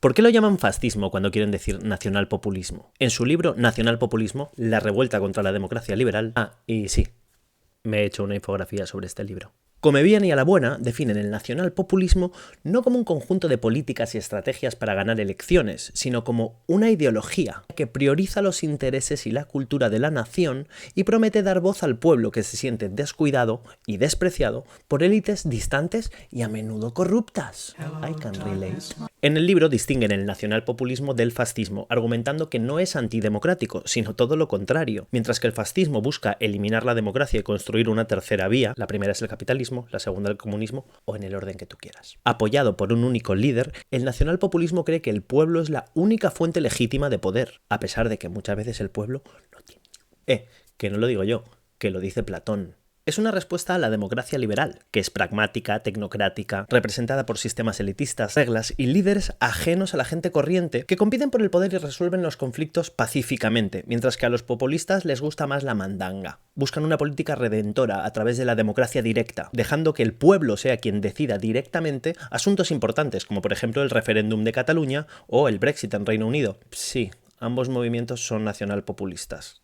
¿Por qué lo llaman fascismo cuando quieren decir nacionalpopulismo? En su libro Nacionalpopulismo, la revuelta contra la democracia liberal... y sí, me he hecho una infografía sobre este libro. Come bien y a la buena, definen el nacionalpopulismo no como un conjunto de políticas y estrategias para ganar elecciones, sino como una ideología que prioriza los intereses y la cultura de la nación y promete dar voz al pueblo que se siente descuidado y despreciado por élites distantes y a menudo corruptas. I can relate. En el libro distinguen el nacionalpopulismo del fascismo, argumentando que no es antidemocrático, sino todo lo contrario. Mientras que el fascismo busca eliminar la democracia y construir una tercera vía, la primera es el capitalismo, la segunda el comunismo, o en el orden que tú quieras. Apoyado por un único líder, el nacionalpopulismo cree que el pueblo es la única fuente legítima de poder, a pesar de que muchas veces el pueblo no tiene. Que no lo digo yo, que lo dice Platón. Es una respuesta a la democracia liberal, que es pragmática, tecnocrática, representada por sistemas elitistas, reglas y líderes ajenos a la gente corriente que compiten por el poder y resuelven los conflictos pacíficamente, mientras que a los populistas les gusta más la mandanga. Buscan una política redentora a través de la democracia directa, dejando que el pueblo sea quien decida directamente asuntos importantes, como por ejemplo el referéndum de Cataluña o el Brexit en Reino Unido. Sí, ambos movimientos son nacionalpopulistas.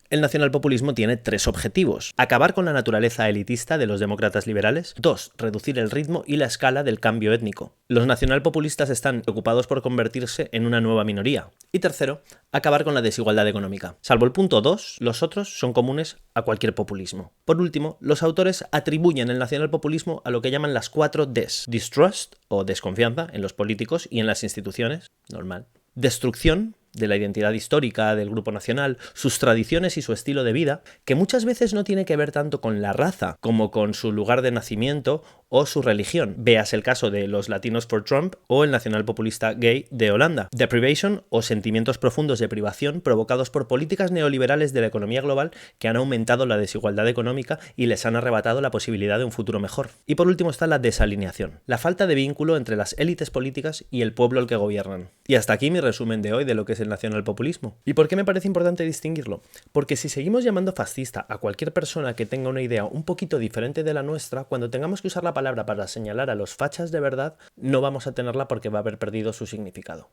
El nacionalpopulismo tiene 3 objetivos: acabar con la naturaleza elitista de los demócratas liberales, 2. Reducir el ritmo y la escala del cambio étnico. Los nacionalpopulistas están preocupados por convertirse en una nueva minoría. Y tercero, acabar con la desigualdad económica. Salvo el punto 2, los otros son comunes a cualquier populismo. Por último, los autores atribuyen el nacionalpopulismo a lo que llaman las 4 Ds. Distrust, o desconfianza, en los políticos y en las instituciones, normal. Destrucción de la identidad histórica del grupo nacional, sus tradiciones y su estilo de vida, que muchas veces no tiene que ver tanto con la raza como con su lugar de nacimiento o su religión. Veas el caso de los Latinos for Trump o el nacionalpopulista gay de Holanda. Deprivation, o sentimientos profundos de privación provocados por políticas neoliberales de la economía global que han aumentado la desigualdad económica y les han arrebatado la posibilidad de un futuro mejor. Y por último está la desalineación, la falta de vínculo entre las élites políticas y el pueblo al que gobiernan. Y hasta aquí mi resumen de hoy de lo que es el nacionalpopulismo. ¿Y por qué me parece importante distinguirlo? Porque si seguimos llamando fascista a cualquier persona que tenga una idea un poquito diferente de la nuestra, cuando tengamos que usar la palabra para señalar a los fachas de verdad, no vamos a tenerla porque va a haber perdido su significado.